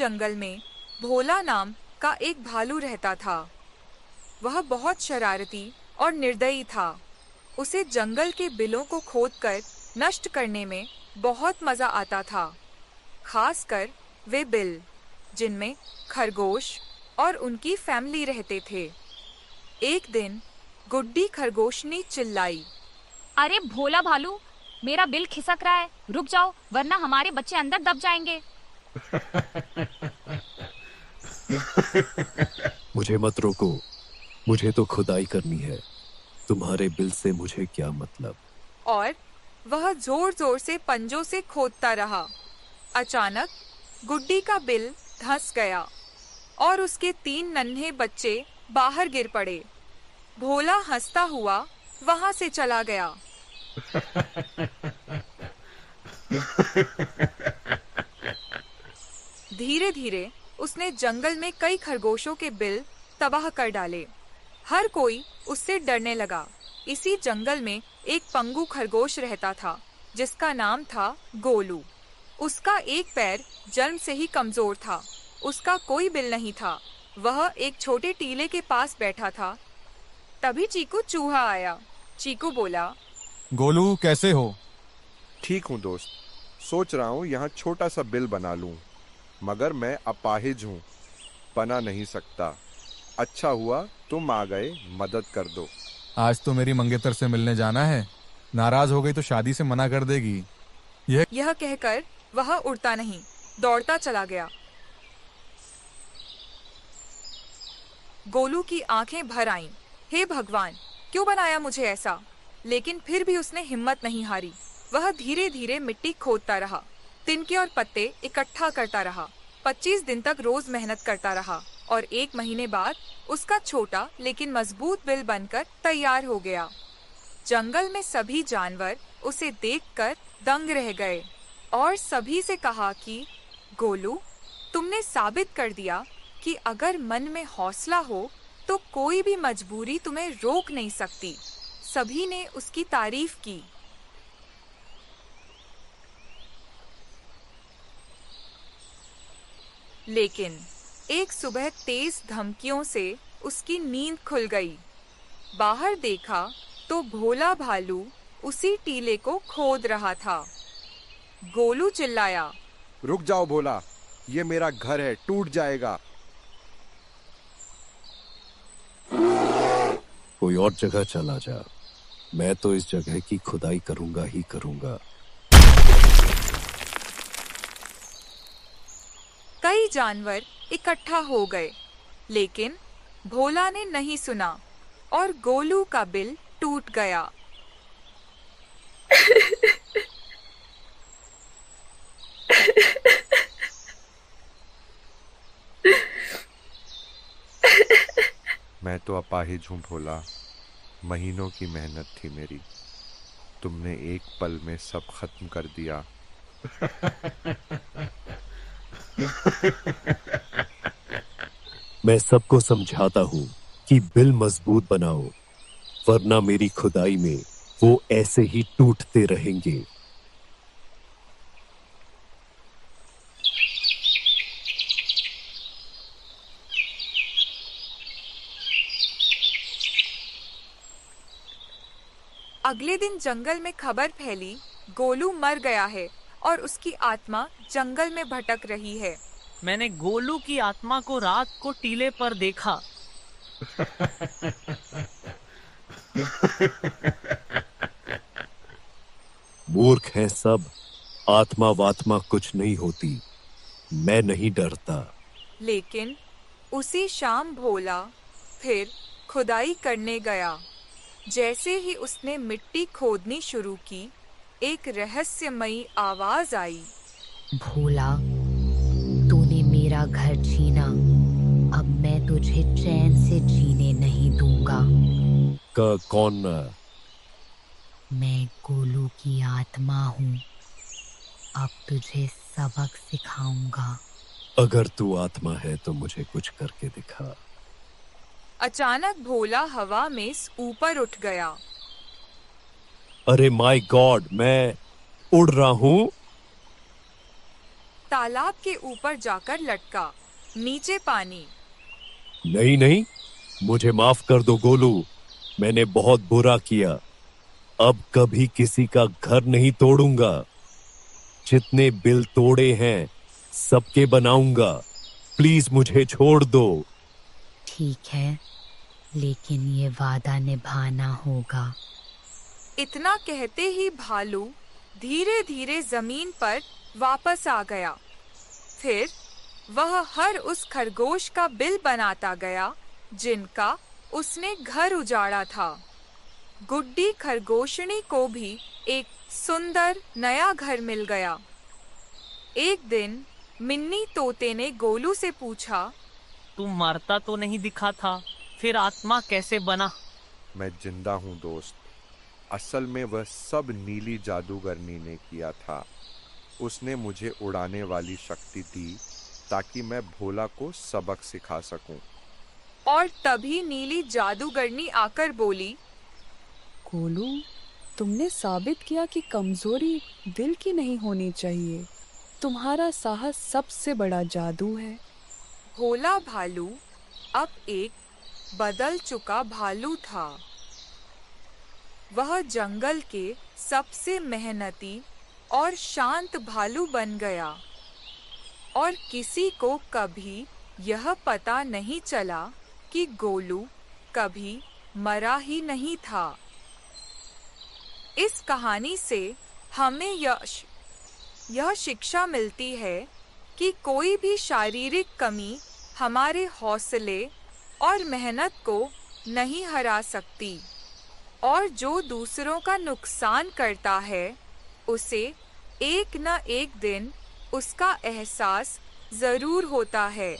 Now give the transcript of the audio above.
जंगल में भोला नाम का एक भालू रहता था। वह बहुत शरारती और निर्दयी था। उसे जंगल के बिलों को खोदकर नष्ट करने में बहुत मजा आता था, खासकर वे बिल जिनमें खरगोश और उनकी फैमिली रहते थे। एक दिन गुड्डी खरगोशनी चिल्लाई, अरे भोला भालू, मेरा बिल खिसक रहा है, रुक जाओ वरना हमारे बच्चे अंदर दब जाएंगे। मुझे मत रोको, मुझे तो खुदाई करनी है, तुम्हारे बिल से मुझे क्या मतलब। और वह जोर जोर से पंजों से खोदता रहा। अचानक गुड्डी का बिल धंस गया और उसके 3 नन्हे बच्चे बाहर गिर पड़े। भोला हंसता हुआ वहां से चला गया। धीरे धीरे उसने जंगल में कई खरगोशों के बिल तबाह कर डाले। हर कोई उससे डरने लगा। इसी जंगल में एक पंगु खरगोश रहता था जिसका नाम था गोलू। उसका एक पैर जन्म से ही कमजोर था। उसका कोई बिल नहीं था। वह एक छोटे टीले के पास बैठा था। तभी चीकू चूहा आया। चीकू बोला, गोलू कैसे हो? ठीक हूँ दोस्त, सोच रहा हूँ यहाँ छोटा सा बिल बना लूँ, मगर मैं अपाहिज हूँ, बना नहीं सकता। अच्छा हुआ तुम आ गए, मदद कर दो। आज तो मेरी मंगेतर से मिलने जाना है, नाराज हो गई तो शादी से मना कर देगी। यह कहकर वह उड़ता नहीं, दौड़ता चला गया। गोलू की आंखें भर आईं। हे भगवान, क्यों बनाया मुझे ऐसा? लेकिन फिर भी उसने हिम्मत नहीं हारी। वह धीरे धीरे मिट्टी खोदता रहा, तिनके और पत्ते इकट्ठा करता रहा। 25 दिन तक रोज मेहनत करता रहा और 1 महीने बाद उसका छोटा लेकिन मजबूत बिल बनकर तैयार हो गया। जंगल में सभी जानवर उसे देखकर दंग रह गए और सभी से कहा कि गोलू, तुमने साबित कर दिया कि अगर मन में हौसला हो तो कोई भी मजबूरी तुम्हें रोक नहीं सकती। सभी ने उसकी तारीफ की। लेकिन एक सुबह तेज धमकियों से उसकी नींद खुल गई। बाहर देखा तो भोला भालू उसी टीले को खोद रहा था। गोलू चिल्लाया, रुक जाओ भोला, ये मेरा घर है, टूट जाएगा। कोई और जगह चला जा, मैं तो इस जगह की खुदाई करूंगा ही करूंगा। कई जानवर इकट्ठा हो गए, लेकिन भोला ने नहीं सुना और गोलू का बिल टूट गया। मैं तो अपाहिज हूँ भोला, महीनों की मेहनत थी मेरी, तुमने एक पल में सब खत्म कर दिया। मैं सबको समझाता हूँ कि बिल मजबूत बनाओ, वरना मेरी खुदाई में वो ऐसे ही टूटते रहेंगे। अगले दिन जंगल में खबर फैली, गोलू मर गया है और उसकी आत्मा जंगल में भटक रही है। मैंने गोलू की आत्मा को रात को टीले पर देखा। मूर्ख हैं सब, आत्मा वात्मा कुछ नहीं होती, मैं नहीं डरता। लेकिन उसी शाम भोला फिर खुदाई करने गया। जैसे ही उसने मिट्टी खोदनी शुरू की, एक रहस्यमयी आवाज आई, भोला, तूने मेरा घर छीना, अब मैं तुझे चैन से जीने नहीं दूंगा। कौन? मैं गोलू की आत्मा हूँ, अब तुझे सबक सिखाऊंगा। अगर तू आत्मा है तो मुझे कुछ करके दिखा। अचानक भोला हवा में ऊपर उठ गया। अरे माय गॉड, मैं उड़ रहा हूँ। तालाब के ऊपर जाकर लटका। नीचे पानी। नहीं नहीं, मुझे माफ कर दो गोलू, मैंने बहुत बुरा किया। अब कभी किसी का घर नहीं तोड़ूंगा। जितने बिल तोड़े हैं सबके बनाऊंगा। प्लीज मुझे छोड़ दो। ठीक है, लेकिन ये वादा निभाना होगा। इतना कहते ही भालू धीरे धीरे जमीन पर वापस आ गया। फिर वह हर उस खरगोश का बिल बनाता गया जिनका उसने घर उजाड़ा था। गुड्डी खरगोशनी को भी एक सुंदर नया घर मिल गया। एक दिन मिन्नी तोते ने गोलू से पूछा, तू मरता तो नहीं दिखा था, फिर आत्मा कैसे बना? मैं जिंदा हूँ दोस्त। असल में वह सब नीली जादूगरनी ने किया था। उसने मुझे उड़ाने वाली शक्ति दी ताकि मैं भोला को सबक सिखा सकूं। और तभी नीली जादूगरनी आकर बोली, गोलू, तुमने साबित किया कि कमजोरी दिल की नहीं होनी चाहिए। तुम्हारा साहस सबसे बड़ा जादू है। भोला भालू अब एक बदल चुका भालू था। वह जंगल के सबसे मेहनती और शांत भालू बन गया और किसी को कभी यह पता नहीं चला कि गोलू कभी मरा ही नहीं था। इस कहानी से हमें यह शिक्षा मिलती है कि कोई भी शारीरिक कमी हमारे हौसले और मेहनत को नहीं हरा सकती, और जो दूसरों का नुकसान करता है उसे एक न एक दिन उसका एहसास जरूर होता है।